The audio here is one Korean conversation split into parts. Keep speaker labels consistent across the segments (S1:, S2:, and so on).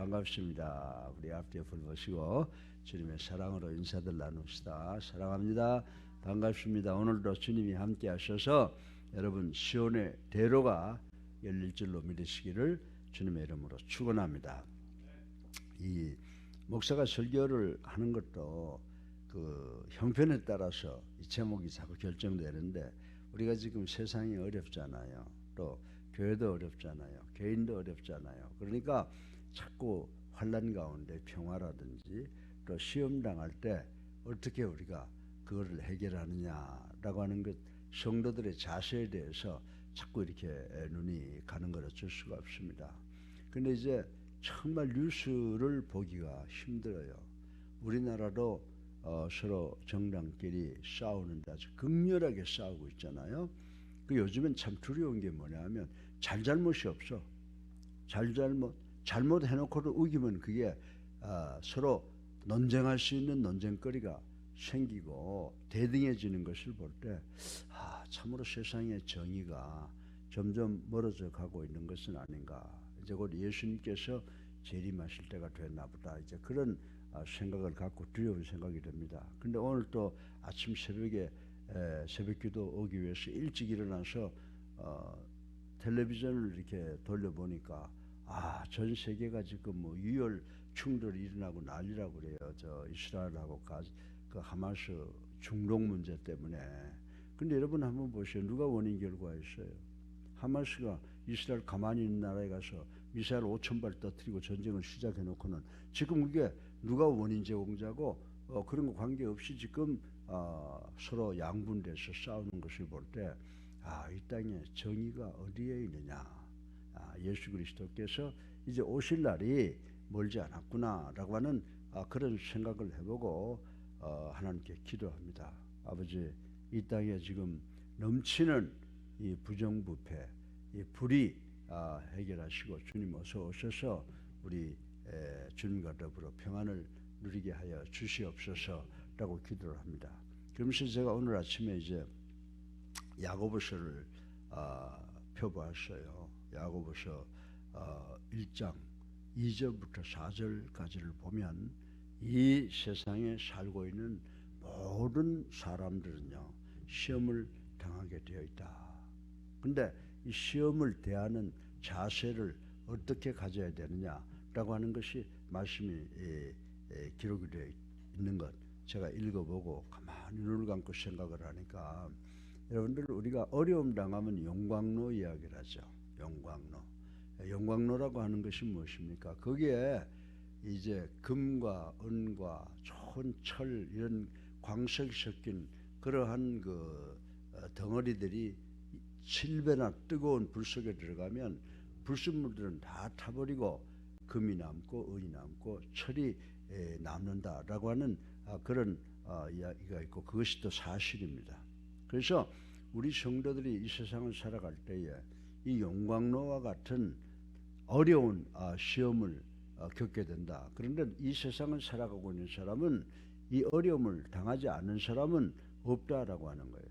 S1: 반갑습니다. 우리 앞뒤에 불 보시고 주님의 사랑으로 인사들 나눕시다. 사랑합니다. 반갑습니다. 오늘도 주님이 함께 하셔서 여러분 시온의 대로가 열릴 줄로 믿으시기를 주님의 이름으로 축원합니다. 이 목사가 설교를 하는 것도 그 형편에 따라서 이 제목이 자꾸 결정되는데, 우리가 지금 세상이 어렵잖아요. 또 교회도 어렵잖아요. 개인도 어렵잖아요. 그러니까 자꾸 환난 가운데 평화라든지 또 시험 당할 때 어떻게 우리가 그거를 해결하느냐라고 하는 것, 성도들의 자세에 대해서 자꾸 이렇게 눈이 가는 걸 어쩔 수가 없습니다. 근데 이제 정말 뉴스를 보기가 힘들어요. 우리나라도 서로 정당끼리 싸우는데 아주 극렬하게 싸우고 있잖아요. 그 요즘엔 참 두려운 게 뭐냐면 잘잘못이 없어. 잘못해놓고도 우기면 그게 서로 논쟁할 수 있는 논쟁거리가 생기고 대등해지는 것을 볼 때 참으로 세상의 정의가 점점 멀어져 가고 있는 것은 아닌가. 이제 곧 예수님께서 재림하실 때가 됐나 보다. 이제 그런 생각을 갖고 두려운 생각이 됩니다. 근데 오늘 또 아침 새벽에 새벽기도 오기 위해서 일찍 일어나서 텔레비전을 이렇게 돌려보니까 전 세계가 지금 뭐 유혈 충돌이 일어나고 난리라고 그래요. 저 이스라엘하고 그 하마스 중동 문제 때문에. 근데 여러분 한번 보세요. 누가 원인 결과였어요? 하마스가 이스라엘 가만히 있는 나라에 가서 미사일 5,000발 터뜨리고 전쟁을 시작해놓고는 지금 그게 누가 원인 제공자고 그런 거 관계없이 지금 서로 양분돼서 싸우는 것을 볼 때 이 땅에 정의가 어디에 있느냐. 예수 그리스도께서 이제 오실 날이 멀지 않았구나라고 하는 그런 생각을 해보고 하나님께 기도합니다. 아버지, 이 땅에 지금 넘치는 이 부정부패, 이 불의 해결하시고 주님 어서 오셔서 우리 주님과 더불어 평안을 누리게 하여 주시옵소서라고 기도를 합니다. 그러면서 제가 오늘 아침에 이제 야고보서를 표보았어요. 야고보서 1장 2절부터 4절까지를 보면 이 세상에 살고 있는 모든 사람들은요 시험을 당하게 되어 있다. 근데 이 시험을 대하는 자세를 어떻게 가져야 되느냐라고 하는 것이 말씀이 기록이 되어 있는 것 제가 읽어보고 가만히 눈을 감고 생각을 하니까, 여러분들 우리가 어려움 당하면 용광로 이야기를 하죠. 용광로라고 하는 것이 무엇입니까? 거기에 이제 금과 은과 좋은 철 이런 광석이 섞인 그러한 그 덩어리들이 7배나 뜨거운 불 속에 들어가면 불순물들은 다 타버리고 금이 남고 은이 남고 철이 남는다라고 하는 그런 이야기가 있고, 그것이 또 사실입니다. 그래서 우리 성도들이 이 세상을 살아갈 때에 이 용광로와 같은 어려운 시험을 겪게 된다. 그런데 이 세상을 살아가고 있는 사람은 이 어려움을 당하지 않는 사람은 없다라고 하는 거예요.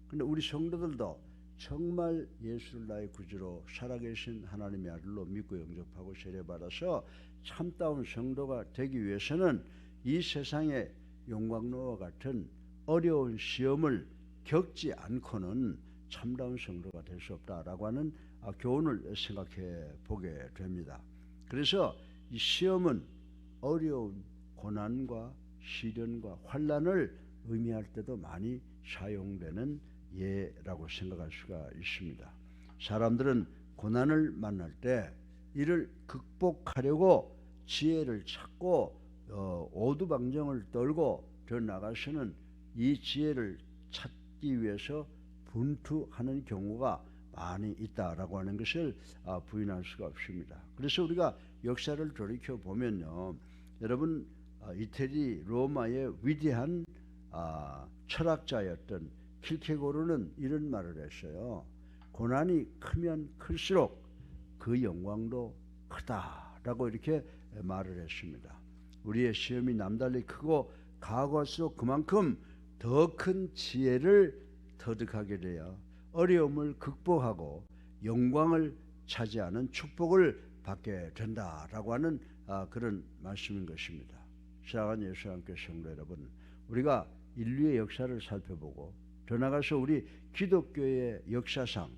S1: 근데 우리 성도들도 정말 예수를 나의 구주로 살아계신 하나님의 아들로 믿고 영접하고 세례받아서 참다운 성도가 되기 위해서는 이 세상의 용광로와 같은 어려운 시험을 겪지 않고는 참다운 성도가 될 수 없다라고 하는 교훈을 생각해 보게 됩니다. 그래서 이 시험은 어려운 고난과 시련과 환난을 의미할 때도 많이 사용되는 예라고 생각할 수가 있습니다. 사람들은 고난을 만날 때 이를 극복하려고 지혜를 찾고 오두방정을 떨고 더 나가서는 이 지혜를 찾기 위해서 분투하는 경우가 많이 있다라고 하는 것을 부인할 수가 없습니다. 그래서 우리가 역사를 돌이켜 보면요, 여러분 이태리 로마의 위대한 철학자였던 킬케고르는 이런 말을 했어요. 고난이 크면 클수록 그 영광도 크다라고 이렇게 말을 했습니다. 우리의 시험이 남달리 크고 가고할수록 그만큼 더 큰 지혜를 터득하게 되어 어려움을 극복하고 영광을 차지하는 축복을 받게 된다라고 하는 그런 말씀인 것입니다. 사랑하는 예수와 함께 성도 여러분, 우리가 인류의 역사를 살펴보고 더 나아가서 우리 기독교의 역사상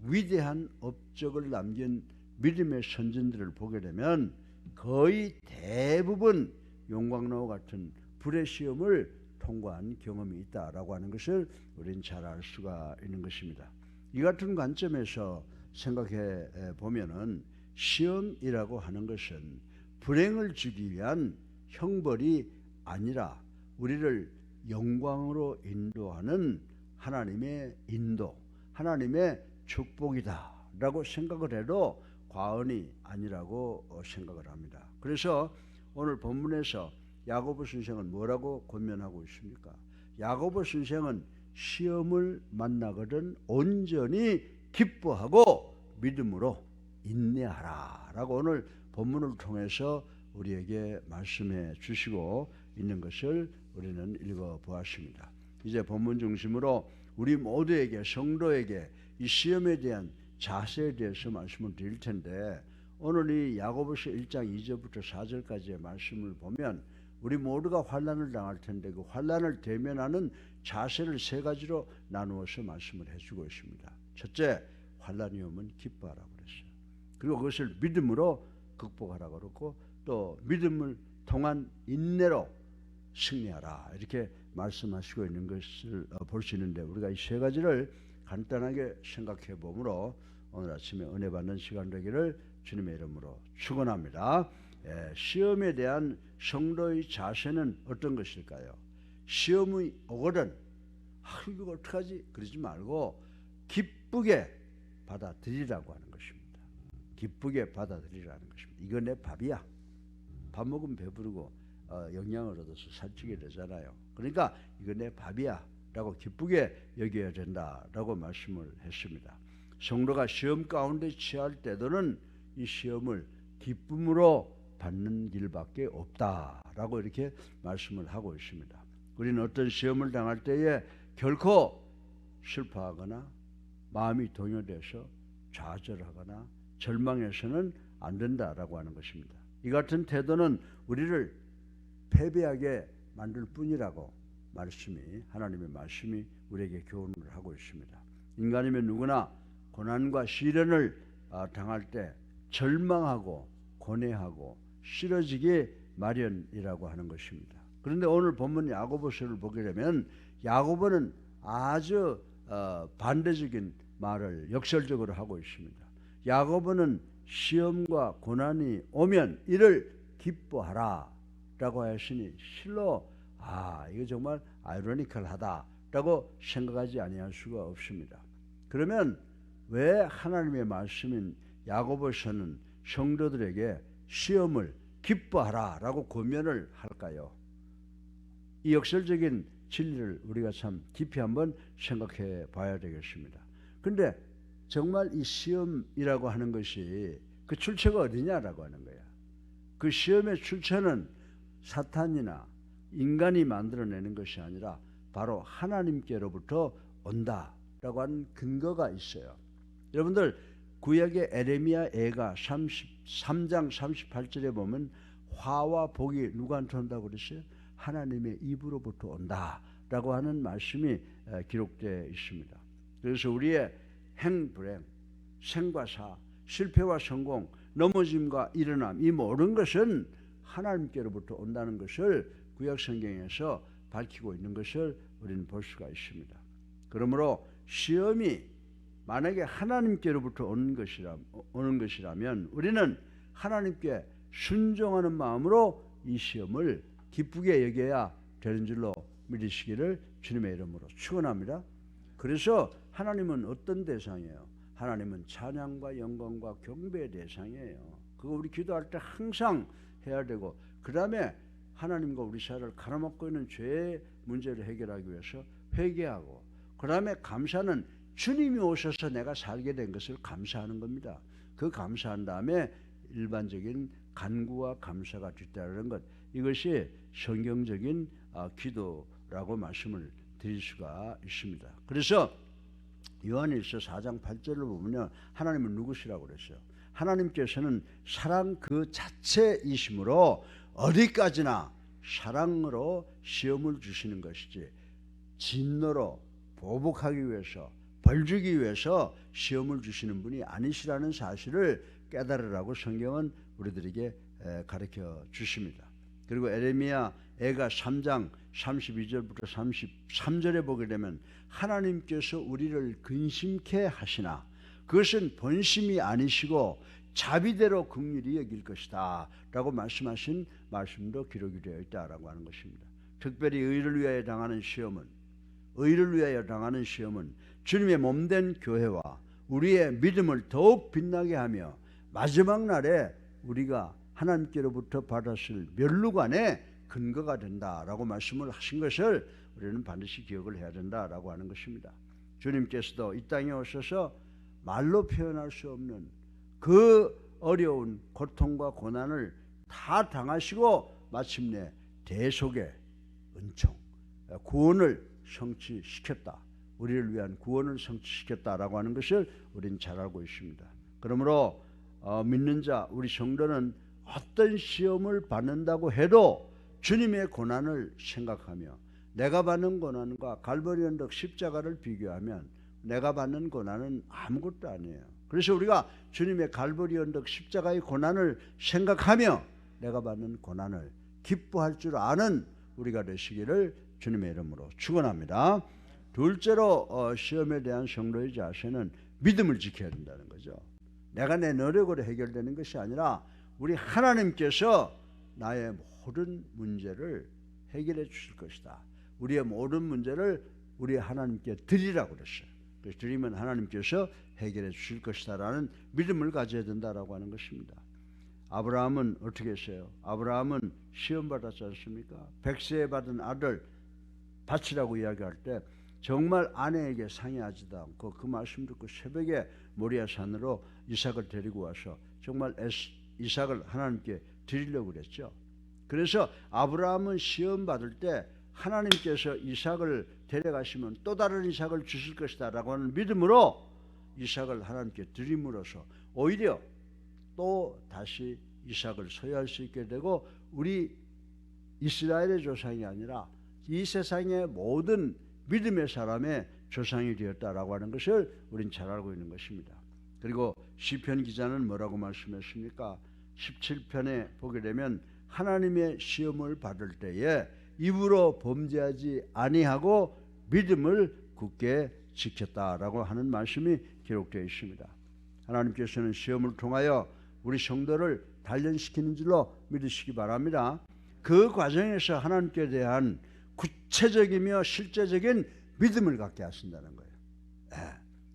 S1: 위대한 업적을 남긴 믿음의 선진들을 보게 되면 거의 대부분 용광로와 같은 불의 시험을 통과한 경험이 있다라고 하는 것을 우리는 잘 알 수가 있는 것입니다. 이 같은 관점에서 생각해 보면은 시험이라고 하는 것은 불행을 주기 위한 형벌이 아니라 우리를 영광으로 인도하는 하나님의 인도, 하나님의 축복이다라고 생각을 해도 과언이 아니라고 생각을 합니다. 그래서 오늘 본문에서 야고보 선생은 뭐라고 권면하고 있습니까? 야고보 선생은 시험을 만나거든 온전히 기뻐하고 믿음으로 인내하라 라고 오늘 본문을 통해서 우리에게 말씀해 주시고 있는 것을 우리는 읽어보았습니다. 이제 본문 중심으로 우리 모두에게, 성도에게 이 시험에 대한 자세에 대해서 말씀을 드릴 텐데, 오늘 이 야고보서 1장 2절부터 4절까지의 말씀을 보면 우리 모두가 환난을 당할 텐데 그 환난을 대면하는 자세를 세 가지로 나누어서 말씀을 해주고 있습니다. 첫째, 환난이 오면 기뻐하라고 그랬어요. 그리고 그것을 믿음으로 극복하라고 그랬고, 또 믿음을 통한 인내로 승리하라 이렇게 말씀하시고 있는 것을 볼 수 있는데, 우리가 이 세 가지를 간단하게 생각해 보므로 오늘 아침에 은혜 받는 시간 되기를 주님의 이름으로 축원합니다. 시험에 대한 성도의 자세는 어떤 것일까요? 시험이 오거든 이거 어떡하지? 그러지 말고 기쁘게 받아들이라고 하는 것입니다. 기쁘게 받아들이라는 것입니다. 이거 내 밥이야. 밥 먹으면 배부르고 영양을 얻어서 살찌게 되잖아요. 그러니까 이거 내 밥이야 라고 기쁘게 여겨야 된다라고 말씀을 했습니다. 성도가 시험 가운데 처할 때도는 이 시험을 기쁨으로 받는 길밖에 없다라고 이렇게 말씀을 하고 있습니다. 우리는 어떤 시험을 당할 때에 결코 슬퍼하거나 마음이 동요돼서 좌절하거나 절망해서는 안 된다라고 하는 것입니다. 이 같은 태도는 우리를 패배하게 만들 뿐이라고 하나님의 말씀이 우리에게 교훈을 하고 있습니다. 인간이면 누구나 고난과 시련을 당할 때 절망하고 고뇌하고 싫어지기 마련이라고 하는 것입니다. 그런데 오늘 본문 야고보서를 보게 되면 야고보는 아주 반대적인 말을 역설적으로 하고 있습니다. 야고보는 시험과 고난이 오면 이를 기뻐하라 라고 하시니 실로 이거 정말 아이러니컬하다라고 생각하지 아니할 수가 없습니다. 그러면 왜 하나님의 말씀인 야고보서는 성도들에게 시험을 기뻐하라 라고 권면을 할까요? 이 역설적인 진리를 우리가 참 깊이 한번 생각해 봐야 되겠습니다. 근데 정말 이 시험이라고 하는 것이 그 출처가 어디냐라고 하는 거야. 그 시험의 출처는 사탄이나 인간이 만들어내는 것이 아니라 바로 하나님께로부터 온다라고 하는 근거가 있어요. 여러분들 구약의 에레미야 애가 33장 38절에 보면 화와 복이 누구한테 온다고 그랬어요? 하나님의 입으로부터 온다라고 하는 말씀이 기록되어 있습니다. 그래서 우리의 행불행, 생과 사, 실패와 성공, 넘어짐과 일어남 이 모든 것은 하나님께로부터 온다는 것을 구약 성경에서 밝히고 있는 것을 우리는 볼 수가 있습니다. 그러므로 시험이 만약에 하나님께로부터 오는 것이라면 우리는 하나님께 순종하는 마음으로 이 시험을 기쁘게 여겨야 되는 줄로 믿으시기를 주님의 이름으로 축원합니다. 그래서 하나님은 어떤 대상이에요? 하나님은 찬양과 영광과 경배의 대상이에요. 그거 우리 기도할 때 항상 해야 되고, 그 다음에 하나님과 우리 사이를 가로막고 있는 죄의 문제를 해결하기 위해서 회개하고, 그 다음에 감사는 주님이 오셔서 내가 살게 된 것을 감사하는 겁니다. 그 감사한 다음에 일반적인 간구와 감사가 뒤따르는 것, 이것이 성경적인 기도라고 말씀을 드릴 수가 있습니다. 그래서 요한일서 4장 8절을 보면 하나님은 누구시라고 그랬어요? 하나님께서는 사랑 그 자체이심으로 어디까지나 사랑으로 시험을 주시는 것이지 진노로 보복하기 위해서 벌 주기 위해서 시험을 주시는 분이 아니시라는 사실을 깨달으라고 성경은 우리들에게 가르쳐 주십니다. 그리고 에레미야 애가 3장 32절부터 33절에 보게 되면 하나님께서 우리를 근심케 하시나 그것은 본심이 아니시고 자비대로 긍휼히 여길 것이다 라고 말씀하신 말씀도 기록이 되어 있다라고 하는 것입니다. 특별히 의를 위하여 당하는 시험은 주님의 몸된 교회와 우리의 믿음을 더욱 빛나게 하며 마지막 날에 우리가 하나님께로부터 받았을 면류관의 근거가 된다라고 말씀을 하신 것을 우리는 반드시 기억을 해야 된다라고 하는 것입니다. 주님께서도 이 땅에 오셔서 말로 표현할 수 없는 그 어려운 고통과 고난을 다 당하시고 마침내 대속의 은총, 구원을 성취시켰다. 우리를 위한 구원을 성취시켰다라고 하는 것을 우리는 잘 알고 있습니다. 그러므로 믿는 자 우리 성도는 어떤 시험을 받는다고 해도 주님의 고난을 생각하며 내가 받는 고난과 갈보리 언덕 십자가를 비교하면 내가 받는 고난은 아무것도 아니에요. 그래서 우리가 주님의 갈보리 언덕 십자가의 고난을 생각하며 내가 받는 고난을 기뻐할 줄 아는 우리가 되시기를 주님의 이름으로 축원합니다. 둘째로 시험에 대한 성도의 자세는 믿음을 지켜야 된다는 거죠. 내가 내 노력으로 해결되는 것이 아니라 우리 하나님께서 나의 모든 문제를 해결해 주실 것이다. 우리의 모든 문제를 우리 하나님께 드리라고 그랬어요. 그래서 드리면 하나님께서 해결해 주실 것이다 라는 믿음을 가져야 된다라고 하는 것입니다. 아브라함은 어떻게 했어요? 아브라함은 시험 받았지 않습니까? 100세에 받은 아들 바치라고 이야기할 때 정말 아내에게 상의하지도 않고 그 말씀 듣고 새벽에 모리아 산으로 이삭을 데리고 와서 정말 이삭을 하나님께 드리려고 그랬죠. 그래서 아브라함은 시험 받을 때 하나님께서 이삭을 데려가시면 또 다른 이삭을 주실 것이다 라고 하는 믿음으로 이삭을 하나님께 드림으로써 오히려 또 다시 이삭을 소유할 수 있게 되고 우리 이스라엘의 조상이 아니라 이 세상의 모든 믿음의 사람의 조상이 되었다라고 하는 것을 우린 잘 알고 있는 것입니다. 그리고 시편 기자는 뭐라고 말씀했습니까? 17편에 보게 되면 하나님의 시험을 받을 때에 입으로 범죄하지 아니하고 믿음을 굳게 지켰다라고 하는 말씀이 기록되어 있습니다. 하나님께서는 시험을 통하여 우리 성도를 단련시키는 줄로 믿으시기 바랍니다. 그 과정에서 하나님께 대한 구체적이며 실제적인 믿음을 갖게 하신다는 거예요.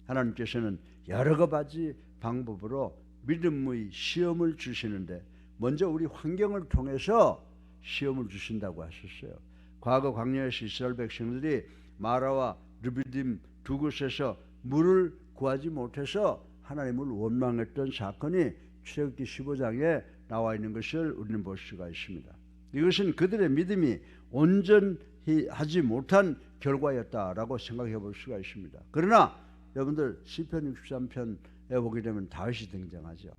S1: 하나님께서는 여러 가지 방법으로 믿음의 시험을 주시는데 먼저 우리 환경을 통해서 시험을 주신다고 하셨어요. 과거 광야에서 이스라엘 백성들이 마라와 르비딤 두 곳에서 물을 구하지 못해서 하나님을 원망했던 사건이 출애굽기 15장에 나와 있는 것을 우리는 볼 수가 있습니다. 이것은 그들의 믿음이 온전히 하지 못한 결과였다라고 생각해 볼 수가 있습니다. 그러나 여러분들 시편 63편에 보게 되면 다윗이 등장하죠.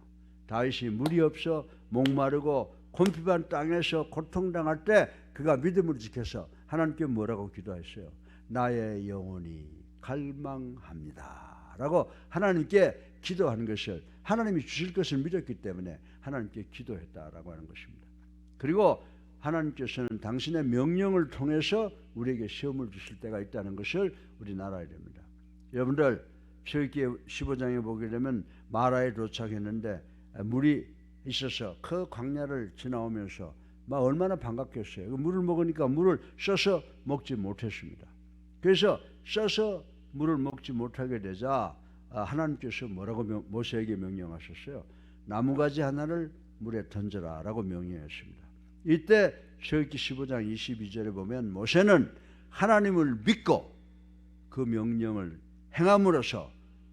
S1: 다윗이 물이 없어 목마르고 곤핍한 땅에서 고통당할 때 그가 믿음을 지켜서 하나님께 뭐라고 기도했어요? 나의 영혼이 갈망합니다 라고 하나님께 기도하는 것을 하나님이 주실 것을 믿었기 때문에 하나님께 기도했다라고 하는 것입니다. 그리고 하나님께서는 당신의 명령을 통해서 우리에게 시험을 주실 때가 있다는 것을 우리 알아야 됩니다. 여러분들 출애굽기 15장에 보게 되면 마라에 도착했는데 물이 있어서 그 광야를 지나오면서 막 얼마나 반갑겠어요. 그 물을 먹으니까 물을 써서 먹지 못했습니다. 그래서 써서 물을 먹지 못하게 되자 하나님께서 뭐라고 모세에게 명령하셨어요? 나무가지 하나를 물에 던져라 라고 명령했습니다. 이때 출애굽기 15장 22절에 보면 모세는 하나님을 믿고 그 명령을 행함으로써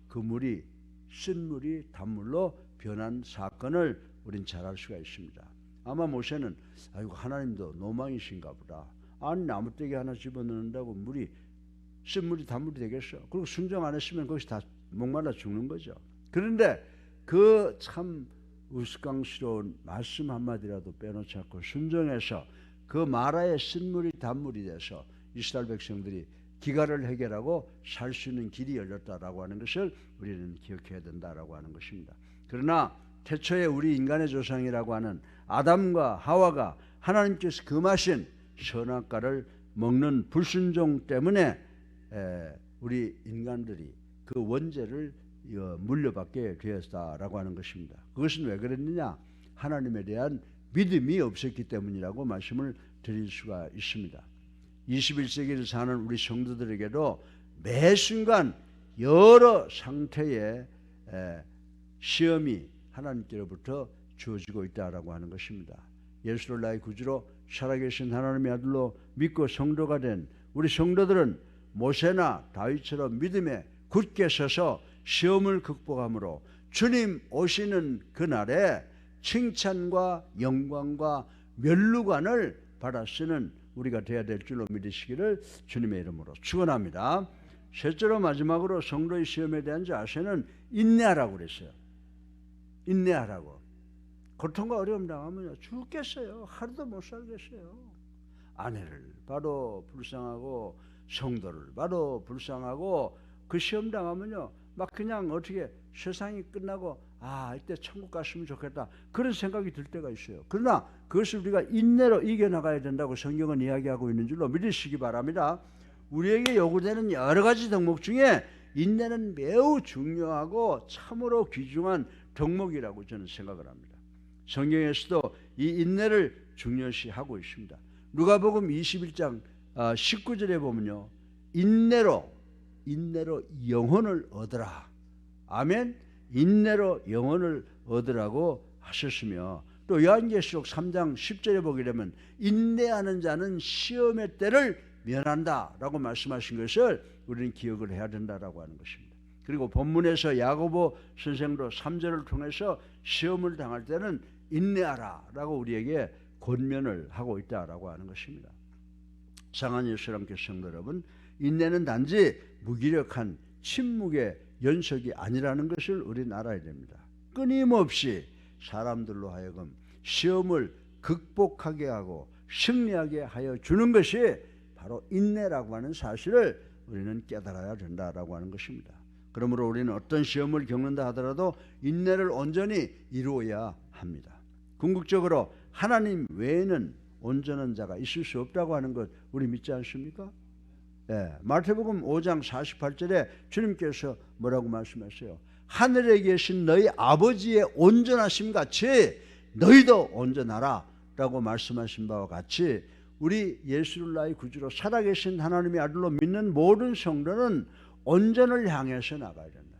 S1: 그 물이 쓴물이 단물로 변한 사건을 우린 잘 알 수가 있습니다. 아마 모세는 아이고 하나님도 노망이신가 보다. 아니 나무떼기 하나 집어넣는다고 쓴물이 단물이 되겠어. 그리고 순종 안 했으면 거기서 다 목말라 죽는 거죠. 그런데 그 참 우스꽝스러운 말씀 한마디라도 빼놓지 않고 순종해서 그 마라의 쓴물이 단물이 돼서 이스라엘 백성들이 기갈을 해결하고 살 수 있는 길이 열렸다라고 하는 것을 우리는 기억해야 된다라고 하는 것입니다. 그러나 태초에 우리 인간의 조상이라고 하는 아담과 하와가 하나님께서 금하신 선악과를 먹는 불순종 때문에 우리 인간들이 그 원죄를 물려받게 되었다라고 하는 것입니다. 그것은 왜 그랬느냐? 하나님에 대한 믿음이 없었기 때문이라고 말씀을 드릴 수가 있습니다. 21세기를 사는 우리 성도들에게도 매 순간 여러 상태의 시험이 하나님께로부터 주어지고 있다라고 하는 것입니다. 예수를 나의 구주로 살아계신 하나님의 아들로 믿고 성도가 된 우리 성도들은 모세나 다윗처럼 믿음에 굳게 서서 시험을 극복함으로 주님 오시는 그날에 칭찬과 영광과 면류관을 받아 쓰는 우리가 되어야 될 줄로 믿으시기를 주님의 이름으로 축원합니다. 셋째로 마지막으로 성도의 시험에 대한 자세는 인내하라고 그랬어요. 인내하라고. 고통과 어려움 당하면 죽겠어요. 하루도 못 살겠어요. 아내를 봐도 불쌍하고 성도를 봐도 불쌍하고 그 시험 당하면요 막 그냥 어떻게 세상이 끝나고 이때 천국 갔으면 좋겠다 그런 생각이 들 때가 있어요. 그러나 그것을 우리가 인내로 이겨나가야 된다고 성경은 이야기하고 있는 줄로 믿으시기 바랍니다. 우리에게 요구되는 여러 가지 덕목 중에 인내는 매우 중요하고 참으로 귀중한 덕목이라고 저는 생각을 합니다. 성경에서도 이 인내를 중요시하고 있습니다. 누가복음 21장 19절에 보면요 인내로 영혼을 얻으라. 아멘. 인내로 영혼을 얻으라고 하셨으며 또 요한계시록 3장 10절에 보게 되면 인내하는 자는 시험의 때를 면한다 라고 말씀하신 것을 우리는 기억을 해야 된다라고 하는 것입니다. 그리고 본문에서 야고보 선생도 3절을 통해서 시험을 당할 때는 인내하라 라고 우리에게 권면을 하고 있다라고 하는 것입니다. 사랑하는 예수님께 성도 여러분, 인내는 단지 무기력한 침묵의 연속이 아니라는 것을 우리는 알아야 됩니다. 끊임없이 사람들로 하여금 시험을 극복하게 하고 승리하게 하여 주는 것이 바로 인내라고 하는 사실을 우리는 깨달아야 된다라고 하는 것입니다. 그러므로 우리는 어떤 시험을 겪는다 하더라도 인내를 온전히 이루어야 합니다. 궁극적으로 하나님 외에는 온전한 자가 있을 수 없다고 하는 것 우리 믿지 않습니까? 마태복음 5장 48절에 주님께서 뭐라고 말씀하세요? 하늘에 계신 너희 아버지의 온전하심 같이 너희도 온전하라 라고 말씀하신 바와 같이 우리 예수를 나의 구주로 살아계신 하나님의 아들로 믿는 모든 성도는 온전을 향해서 나가야 된다.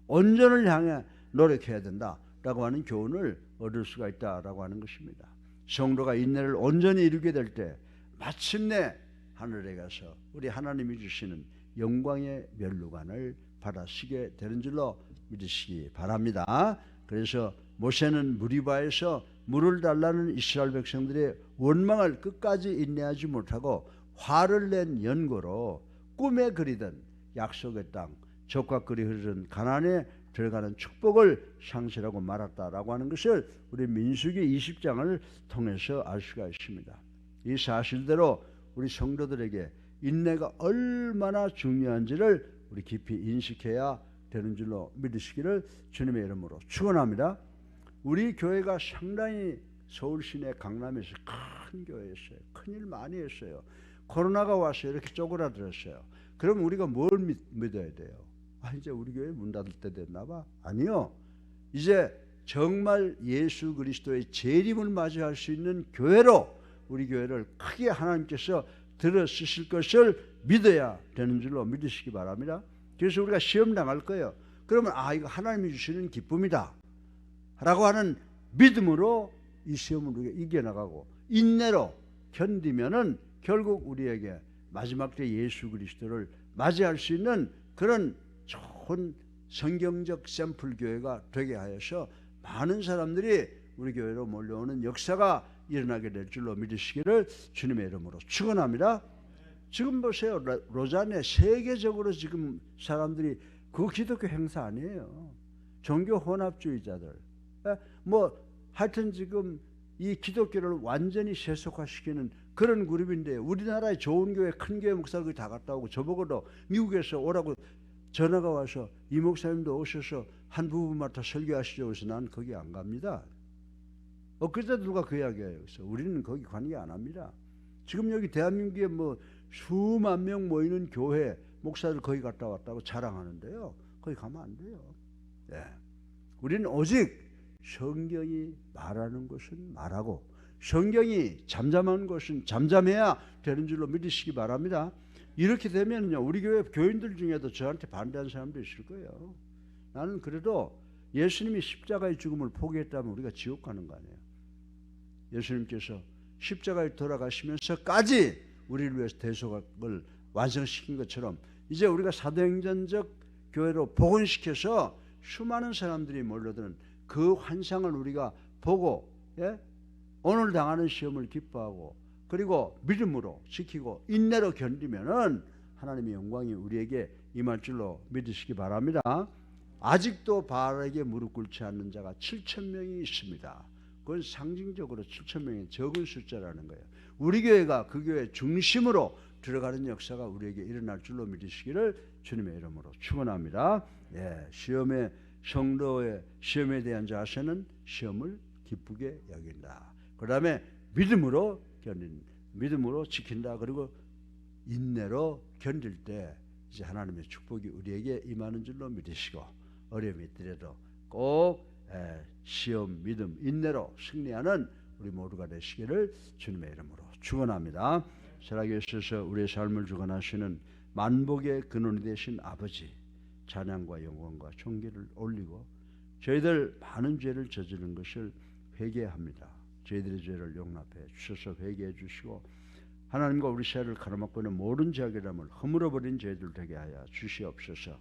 S1: 온전을 향해 노력해야 된다 라고 하는 교훈을 얻을 수가 있다라고 하는 것입니다. 성도가 인내를 온전히 이루게 될 때 마침내 하늘에 가서 우리 하나님이 주시는 영광의 면류관을 받아쓰게 되는 줄로 믿으시기 바랍니다. 그래서 모세는 무리바에서 물을 달라는 이스라엘 백성들의 원망을 끝까지 인내하지 못하고 화를 낸 연고로 꿈에 그리던 약속의 땅 적과 꿀이 흐르는 가나안에 들어가는 축복을 상실하고 말았다라고 하는 것을 우리 민수기 20장을 통해서 알 수가 있습니다. 이 사실대로 우리 성도들에게 인내가 얼마나 중요한지를 우리 깊이 인식해야 되는 줄로 믿으시기를 주님의 이름으로 축원합니다. 우리 교회가 상당히 서울 시내 강남에서 큰 교회였어요. 큰일 많이 했어요. 코로나가 와서 이렇게 쪼그라들었어요. 그럼 우리가 뭘 믿어야 돼요? 이제 우리 교회 문 닫을 때 됐나 봐? 아니요. 이제 정말 예수 그리스도의 재림을 맞이할 수 있는 교회로 우리 교회를 크게 하나님께서 들어 쓰실 것을 믿어야 되는 줄로 믿으시기 바랍니다. 그래서 우리가 시험 당할 거예요. 그러면 이거 하나님이 주시는 기쁨이다 라고 하는 믿음으로 이 시험을 우리가 이겨나가고 인내로 견디면은 결국 우리에게 마지막 때 예수 그리스도를 맞이할 수 있는 그런 좋은 성경적 샘플 교회가 되게 하여서 많은 사람들이 우리 교회로 몰려오는 역사가 일어나게 될 줄로 믿으시기를 주님의 이름으로 축원합니다. 지금 보세요. 로잔에 세계적으로 지금 사람들이 그 기독교 행사 아니에요. 종교 혼합주의자들, 뭐 하여튼 지금 이 기독교를 완전히 세속화시키는 그런 그룹인데 우리나라의 좋은 교회, 큰 교회 목사들이 다 갔다 오고 저보고도 미국에서 오라고 전화가 와서 이 목사님도 오셔서 한 부분 맡아 설교하시죠. 그래서 난 거기 안 갑니다. 엊그제 누가 그 이야기해요. 그래서 우리는 거기 관계 안 합니다. 지금 여기 대한민국에 뭐 수만 명 모이는 교회 목사들 거기 갔다 왔다고 자랑하는데요. 거기 가면 안 돼요. 네. 우리는 오직 성경이 말하는 것은 말하고 성경이 잠잠한 것은 잠잠해야 되는 줄로 믿으시기 바랍니다. 이렇게 되면요, 우리 교회 교인들 중에도 저한테 반대하는 사람도 있을 거예요. 나는 그래도 예수님이 십자가의 죽음을 포기했다면 우리가 지옥 가는 거 아니에요. 예수님께서 십자가에 돌아가시면서까지 우리를 위해서 대속을 완성시킨 것처럼 이제 우리가 사도행전적 교회로 복원시켜서 수많은 사람들이 몰려드는 그 환상을 우리가 보고, 예? 오늘 당하는 시험을 기뻐하고 그리고 믿음으로 지키고 인내로 견디면은 하나님의 영광이 우리에게 임할 줄로 믿으시기 바랍니다. 아직도 바알에게 무릎 꿇지 않는 자가 7,000명이 있습니다. 그건 상징적으로 7,000명이 적은 숫자라는 거예요. 우리 교회가 그 교회 중심으로 들어가는 역사가 우리에게 일어날 줄로 믿으시기를 주님의 이름으로 축원합니다. 예, 성도의 시험에 대한 자세는 시험을 기쁘게 여긴다. 그 다음에 믿음으로 믿음으로 지킨다. 그리고 인내로 견딜 때 이제 하나님의 축복이 우리에게 임하는 줄로 믿으시고 어려움이 있더라도 꼭 시험, 믿음, 인내로 승리하는 우리 모두가 되시기를 주님의 이름으로 축원합니다. 살아계셔서 우리의 삶을 주관하시는 만복의 근원이 되신 아버지, 찬양과 영광과 존귀를 올리고 저희들 많은 죄를 저지른 것을 회개합니다. 저희들의 죄를 용납해 주셔서 회개해 주시고 하나님과 우리 사이를 가로막고 있는 모든 죄악이람을 허물어버린 저희들 되게 하여 주시옵소서.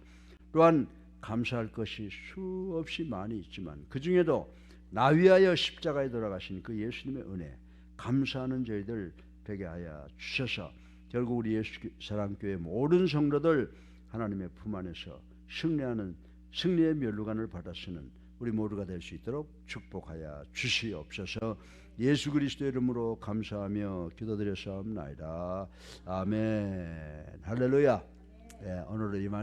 S1: 또한 감사할 것이 수없이 많이 있지만 그 중에도 나 위하여 십자가에 돌아가신 그 예수님의 은혜 감사하는 저희들 되게 하여 주셔서 결국 우리 예수 사랑교회 모든 성도들 하나님의 품 안에서 승리하는 승리의 면류관을 받아쓰는 우리 모두가 될 수 있도록 축복하여 주시옵소서. 예수 그리스도의 이름으로 감사하며 기도드렸사옵나이다. 아멘. 할렐루야. 네, 오늘은 이 말씀